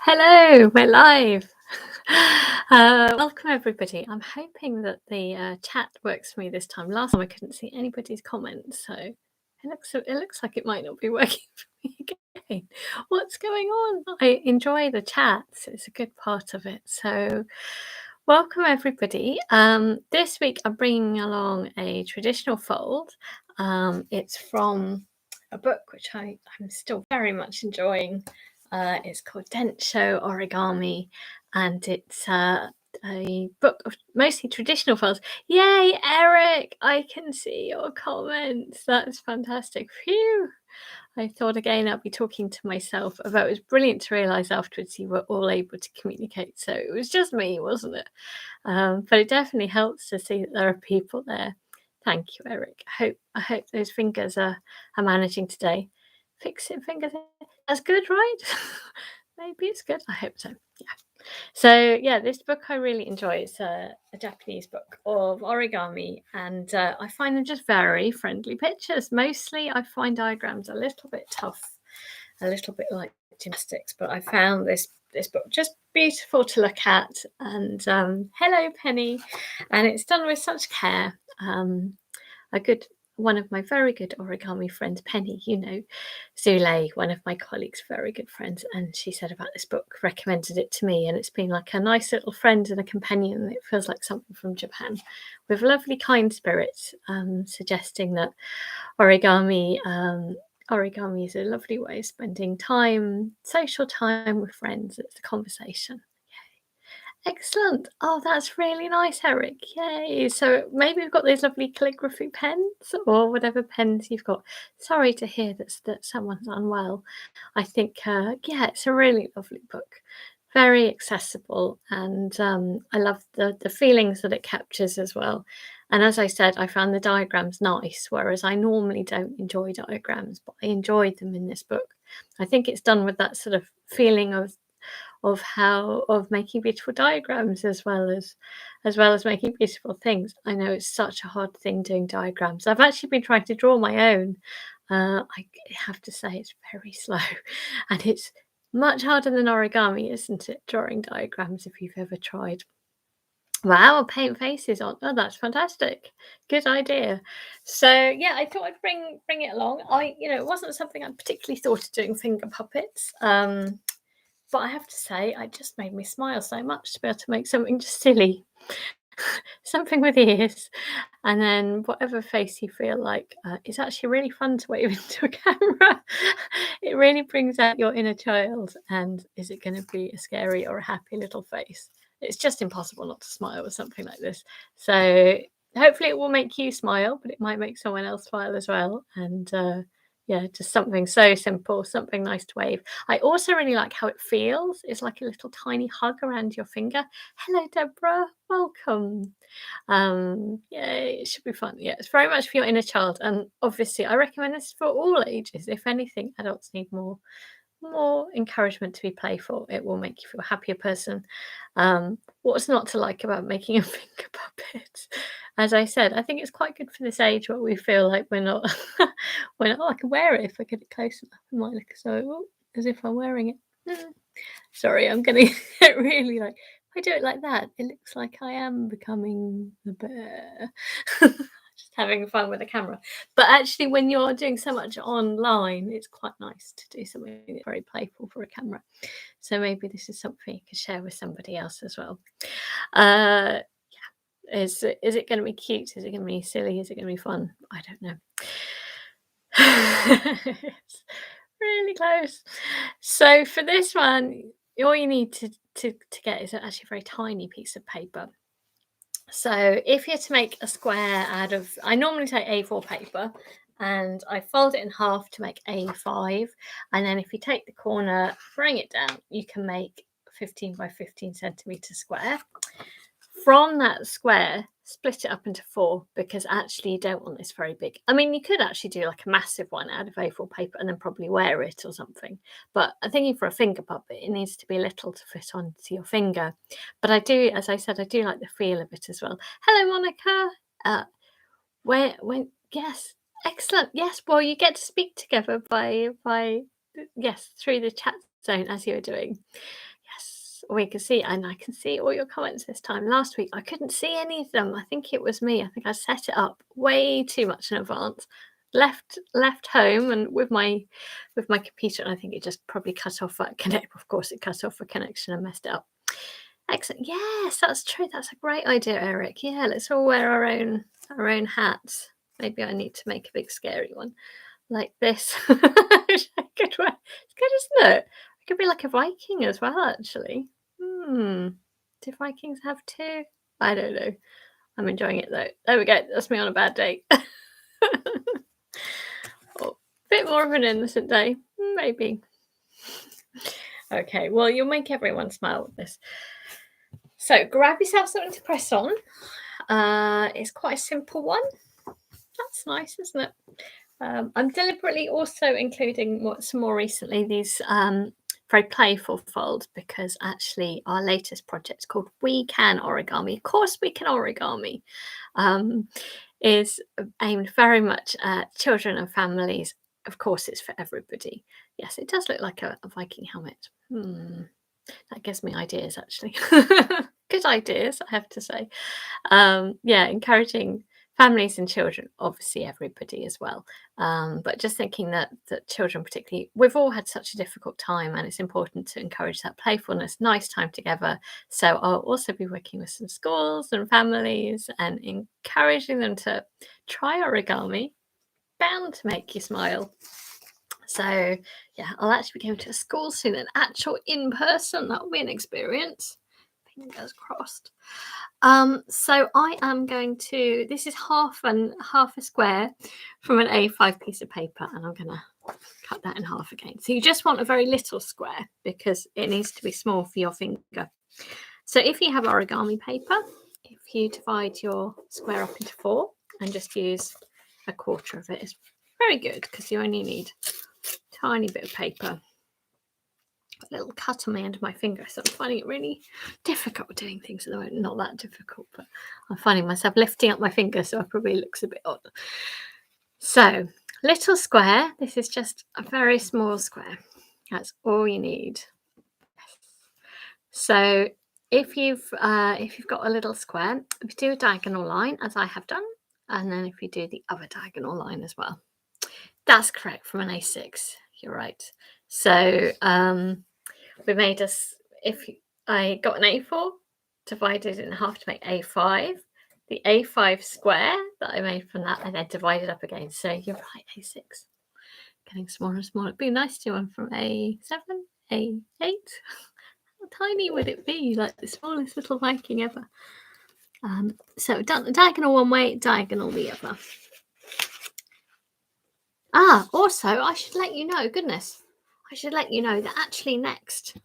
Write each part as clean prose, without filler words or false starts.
Hello, we're live. Welcome everybody. I'm hoping that the chat works for me this time. Last time I couldn't see anybody's comments, so it looks like it might not be working for me again. What's going on? I enjoy the chats. It's a good part of it. So, welcome everybody. This week I'm bringing along a traditional fold. It's from a book which I'm still very much enjoying. It's called Densho Origami, and it's a book of mostly traditional files. Yay, Eric! I can see your comments. That's fantastic. Phew! I thought again I'd be talking to myself, although it was brilliant to realise afterwards you were all able to communicate. So it was just me, wasn't it? But it definitely helps to see that there are people there. Thank you, Eric. I hope those fingers are managing today. Fix it, fingers. That's good, right? Maybe it's good. I hope so. Yeah. So yeah, this book I really enjoy. It's a Japanese book of origami, and I find them just very friendly pictures. Mostly, I find diagrams a little bit tough, a little bit like gymnastics, but I found this book just beautiful to look at. And hello, Penny, and it's done with such care. A good one of my very good origami friends, Penny, Zule, one of my colleagues, very good friends, and she said about this book, recommended it to me, and it's been like a nice little friend and a companion. It feels like something from Japan, with lovely, kind spirits, suggesting that origami origami is a lovely way of spending time, social time with friends. It's a conversation. Excellent. Oh, that's really nice, Eric. Yay. So maybe we've got those lovely calligraphy pens or whatever pens you've got. Sorry to hear that someone's unwell. I think, yeah, it's a really lovely book. Very accessible. And I love the feelings that it captures as well. And as I said, I found the diagrams nice, whereas I normally don't enjoy diagrams, but I enjoyed them in this book. I think it's done with that sort of feeling of making beautiful diagrams as well as making beautiful things. I know it's such a hard thing doing diagrams. I've actually been trying to draw my own. I have to say it's very slow, and it's much harder than origami, isn't it? Drawing diagrams, if you've ever tried. Wow, paint faces on. Oh, that's fantastic. Good idea. So yeah, I thought I'd bring it along. It wasn't something I particularly thought of doing, finger puppets. But I have to say, it just made me smile so much to be able to make something just silly, something with ears, and then whatever face you feel like. It's actually really fun to wave into a camera. It really brings out your inner child. And is it going to be a scary or a happy little face? It's just impossible not to smile with something like this. So hopefully it will make you smile, but it might make someone else smile as well. And yeah, just something so simple, something nice to wave. I also really like how it feels. It's like a little tiny hug around your finger. Hello, Deborah. Welcome. Yeah, it should be fun. Yeah, it's very much for your inner child. And obviously, I recommend this for all ages. If anything, adults need more encouragement to be playful. It will make you feel a happier person. What's not to like about making a finger puppet? As I said, I think it's quite good for this age where we feel like we're not, I can wear it if I get it close enough. It might look as if I'm wearing it. Sorry, I'm going to get really like, if I do it like that, it looks like I am becoming the bear. Just having fun with the camera. But actually, when you're doing so much online, it's quite nice to do something that's very playful for a camera. So maybe this is something you could share with somebody else as well. Yeah. Is it going to be cute? Is it going to be silly? Is it going to be fun? I don't know. It's really close. So for this one, all you need to get is actually a very tiny piece of paper. So if you're to make a square out of, I normally take A4 paper and I fold it in half to make A5. And then if you take the corner, bring it down, you can make 15 by 15 centimetre square. From that square, split it up into 4 because actually you don't want this very big. I mean, you could actually do like a massive one out of A4 paper and then probably wear it or something. But I'm thinking for a finger puppet, it needs to be little to fit onto your finger. But I do, as I said, I do like the feel of it as well. Hello, Monica. Yes, excellent. Yes, well, you get to speak together by yes, through the chat zone as you were doing. we can see, and I can see all your comments this time. Last week, I couldn't see any of them. I think it was me. I think I set it up way too much in advance. Left home and with my computer, and I think it just probably cut off that connect. Of course, it cut off a connection and messed it up. Excellent. Yes, that's true. That's a great idea, Eric. Yeah, let's all wear our own hats. Maybe I need to make a big scary one like this. Good way. It's good, isn't it? I could be like a Viking as well, actually. Do Vikings have two? I don't know. I'm enjoying it though. There we go. That's me on a bad day. Oh, bit more of an innocent day, maybe. Okay, well, you'll make everyone smile with this. So grab yourself something to press on. It's quite a simple one. That's nice, isn't it? I'm deliberately also including some more recently these very playful folds because actually our latest project called We Can Origami. Of course, we can origami. Is aimed very much at children and families. Of course, it's for everybody. Yes, it does look like a Viking helmet. That gives me ideas, actually. Good ideas, I have to say. Yeah, encouraging families and children, obviously everybody as well. But just thinking that children particularly, we've all had such a difficult time and it's important to encourage that playfulness, nice time together. So I'll also be working with some schools and families and encouraging them to try origami, bound to make you smile. So yeah, I'll actually be going to a school soon, an actual in person. That will be an experience. Fingers crossed. So I am going to. This is half a square from an A5 piece of paper, and I'm gonna cut that in half again. So you just want a very little square because it needs to be small for your finger. So if you have origami paper, if you divide your square up into 4 and just use a quarter of it, it's very good because you only need tiny bit of paper. A little cut on the end of my finger, so I'm finding it really difficult doing things at the moment. Not that difficult, but I'm finding myself lifting up my finger, so it probably looks a bit odd. So, little square. This is just a very small square. That's all you need. So, if you've got a little square, if you do a diagonal line, as I have done, and then if you do the other diagonal line as well, that's correct from an A6. You're right. So we made us, if I got an A4, divided it in half to make A5. The A5 square that I made from that, I then divided up again. So you're right, A6. Getting smaller and smaller. It'd be nice to do one from A7, A8. How tiny would it be? Like the smallest little Viking ever. So diagonal one way, diagonal the other. Also, I should let you know, goodness, I should let you know that actually next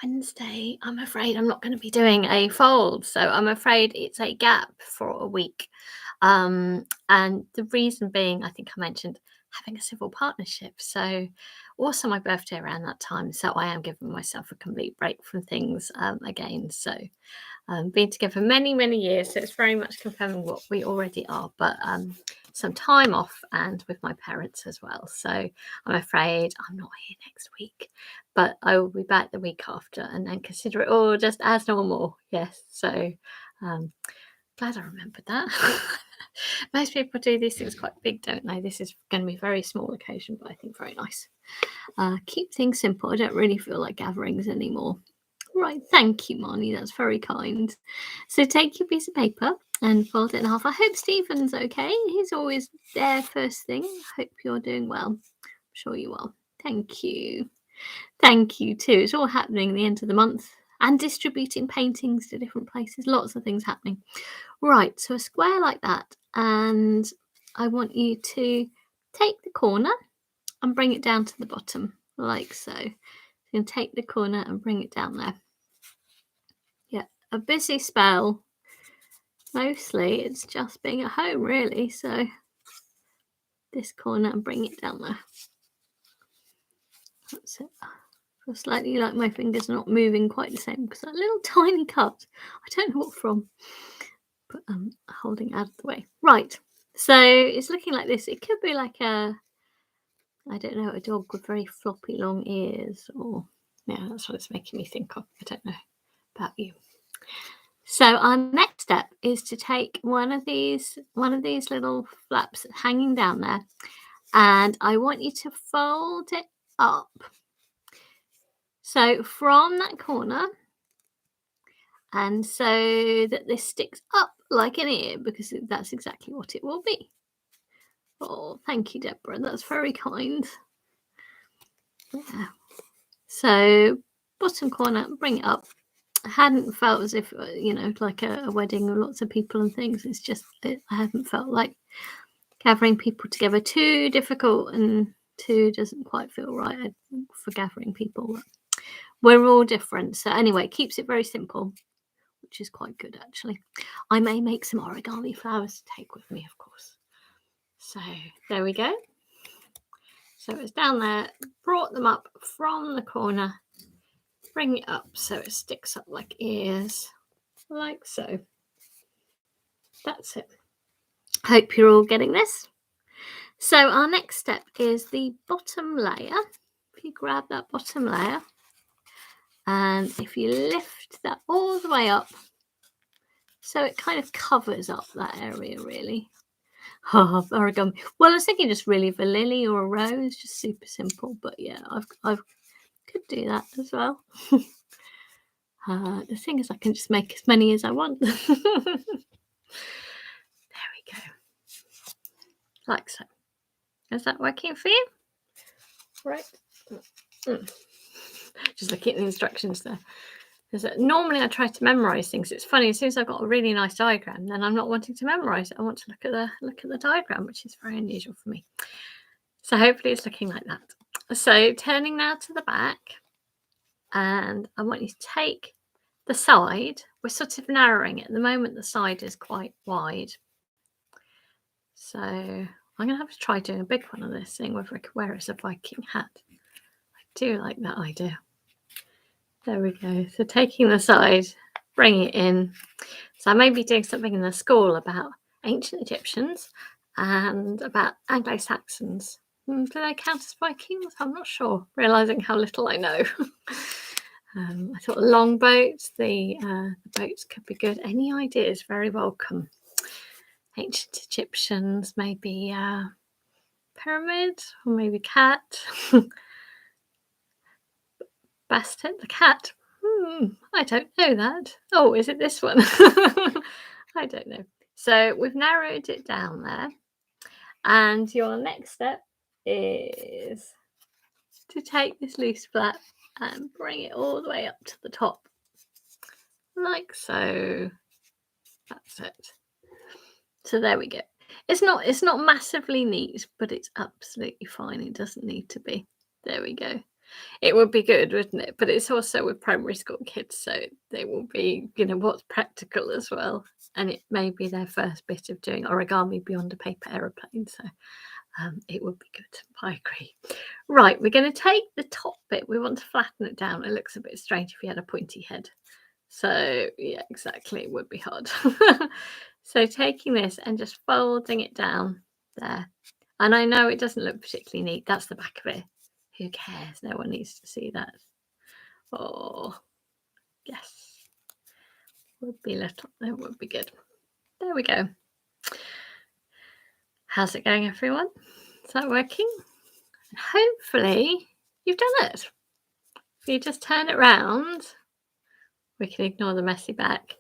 Wednesday, I'm afraid I'm not going to be doing a fold. So I'm afraid it's a gap for a week. And the reason being, I think I mentioned having a civil partnership. So also my birthday around that time. So I am giving myself a complete break from things again. So been together many, many years. So it's very much confirming what we already are. But some time off and with my parents as well. So I'm afraid I'm not here next week, but I will be back the week after and then consider it all just as normal. Yes. So glad I remembered that. Most people do these things quite big, don't they? This is going to be a very small occasion, but I think very nice. Keep things simple. I don't really feel like gatherings anymore. Right, thank you, Marnie. That's very kind. So take your piece of paper and fold it in half. I hope Stephen's okay. He's always there first thing. Hope you're doing well. I'm sure you are. Thank you. Thank you too. It's all happening at the end of the month and distributing paintings to different places. Lots of things happening. Right, so a square like that. And I want you to take the corner and bring it down to the bottom, like so. So you can take the corner and bring it down there. Yeah, a busy spell. Mostly it's just being at home, really. So this corner and bring it down there. That's it. I feel slightly like my fingers are not moving quite the same because that little tiny cut. I don't know what from, but I'm holding it out of the way. Right. So it's looking like this. It could be like a, I don't know, a dog with very floppy long ears, or Yeah, that's what it's making me think of. I don't know about you. So our next step is to take one of these little flaps hanging down there, and I want you to fold it up. So from that corner, and so that this sticks up like an ear, because that's exactly what it will be. Oh, thank you, Deborah. That's very kind. Yeah. So bottom corner, bring it up. I hadn't felt as if, like a wedding with lots of people and things. It's just, I haven't felt like gathering people together too difficult, and two doesn't quite feel right for gathering people. We're all different. So anyway, it keeps it very simple, which is quite good, actually. I may make some origami flowers to take with me, of course. So there we go. So it's down there, brought them up from the corner, bring it up so it sticks up like ears, like so. That's it. Hope you're all getting this. So our next step is the bottom layer. If you grab that bottom layer, and if you lift that all the way up, so it kind of covers up that area, really. Oh, origami. Well, I was thinking just really of a lily or a rose, just super simple. But yeah, I could do that as well. The thing is, I can just make as many as I want. There we go. Like so. Is that working for you? Right. Just looking at the instructions there. Normally I try to memorize things. It's funny, as soon as I've got a really nice diagram, then I'm not wanting to memorize it. I want to look at the diagram, which is very unusual for me. So hopefully it's looking like that. So turning now to the back, and I want you to take the side. We're sort of narrowing it. At the moment, the side is quite wide. So I'm going to have to try doing a big one of this, seeing whether I can wear it as a Viking hat. I do like that idea. There we go. So taking the side, bring it in. So I may be doing something in the school about ancient Egyptians and about Anglo-Saxons. Do they count as Vikings? I'm not sure, realising how little I know. I thought longboats, the boats could be good. Any ideas? Very welcome. Ancient Egyptians, maybe pyramid, or maybe cat. Bastet, the cat. I don't know that. Oh, is it this one? I don't know. So we've narrowed it down there. And your next step is to take this loose flap and bring it all the way up to the top. Like so. That's it. So there we go. It's not massively neat, but it's absolutely fine. It doesn't need to be. There we go. It would be good, wouldn't it? But it's also with primary school kids, so they will be, what's practical as well. And it may be their first bit of doing origami beyond a paper aeroplane. So it would be good. I agree. Right, we're going to take the top bit. We want to flatten it down. It looks a bit strange if you had a pointy head. So yeah, exactly. It would be hard. So taking this and just folding it down there. And I know it doesn't look particularly neat. That's the back of it. Who cares? No one needs to see that. Oh, yes. Would be little. It would be good. There we go. How's it going, everyone? Is that working? And hopefully you've done it. If you just turn it round, we can ignore the messy back.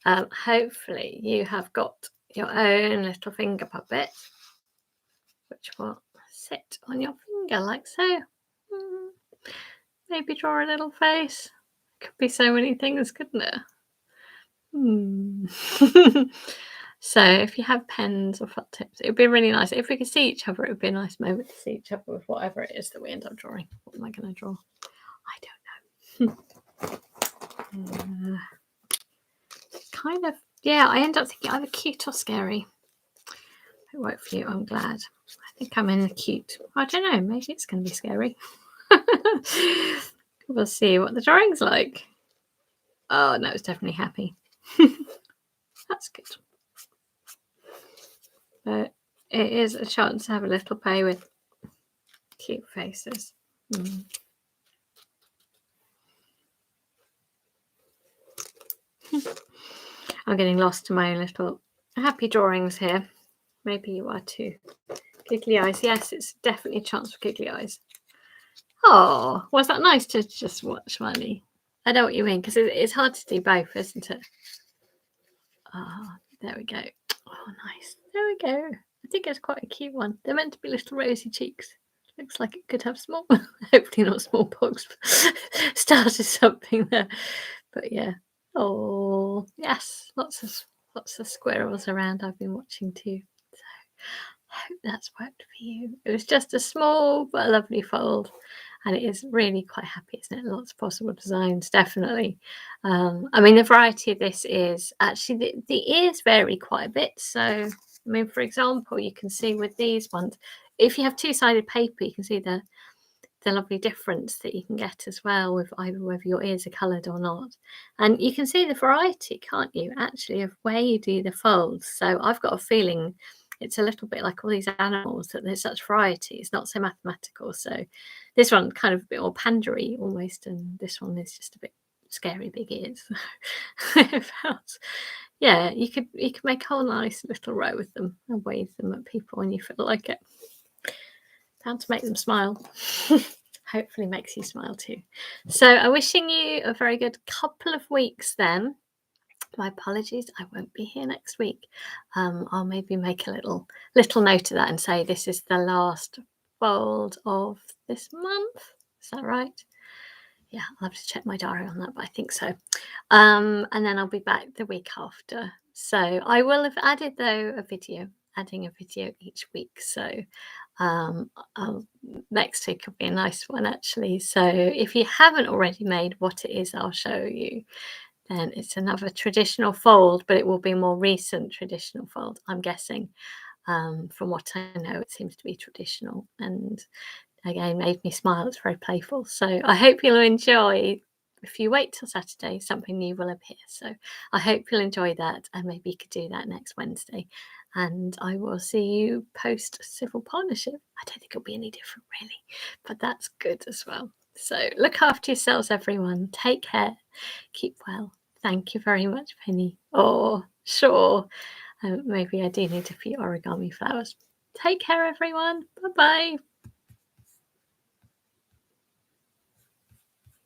Hopefully you have got your own little finger puppet, which will sit on your finger like so. Maybe draw a little face. Could be so many things, couldn't it? So if you have pens or felt tips, it would be really nice. If we could see each other, it would be a nice moment to see each other with whatever it is that we end up drawing. What am I going to draw? I don't know. Kind of, yeah, I end up thinking either cute or scary. It worked for you, I'm glad. I think I'm in the cute. I don't know, maybe it's going to be scary. We'll see what the drawing's like. Oh, no, it's definitely happy. That's good. But it is a chance to have a little play with cute faces. I'm getting lost in my own little happy drawings here. Maybe you are too. Giggly eyes. Yes, it's definitely a chance for giggly eyes. Oh, was that nice to just watch Smiley? I know what you mean, because it's hard to do both, isn't it? Ah, there we go. Oh, nice. There we go. I think it's quite a cute one. They're meant to be little rosy cheeks. Looks like it could have small, hopefully not smallpox. Started something there, but yeah. Oh yes, lots of squirrels around. I've been watching too. So I hope that's worked for you. It was just a small but a lovely fold, and it is really quite happy, isn't it? Lots of possible designs, definitely. I mean, the variety of this is actually the ears vary quite a bit. So, I mean, for example, you can see with these ones, if you have two-sided paper, you can see the lovely difference that you can get as well with either whether your ears are coloured or not. And you can see the variety, can't you, actually, of where you do the folds. So I've got a feeling it's a little bit like all these animals, that there's such variety. It's not so mathematical. So this one kind of a bit more pandery almost, and this one is just a bit scary big ears. Yeah, you could make a whole nice little row with them and wave them at people when you feel like it. Bound to make them smile. Hopefully makes you smile too. So I'm wishing you a very good couple of weeks then. My apologies, I won't be here next week. I'll maybe make a little note of that and say this is the last fold of this month. Is that right? Yeah, I'll have to check my diary on that, but I think so. And then I'll be back the week after. So I will have added, though, adding a video each week. So next week will be a nice one, actually. So if you haven't already made what it is I'll show you, then it's another traditional fold, but it will be a more recent traditional fold, I'm guessing. From what I know, it seems to be traditional, and again made me smile. It's very playful. So I hope you'll enjoy. If you wait till Saturday, something new will appear. So I hope you'll enjoy that, and maybe you could do that next Wednesday. And I will see you post civil partnership. I don't think it'll be any different, really, but that's good as well. So look after yourselves, everyone. Take care. Keep well. Thank you very much, Penny. Oh, sure. Maybe I do need a few origami flowers. Take care, everyone. Bye-bye.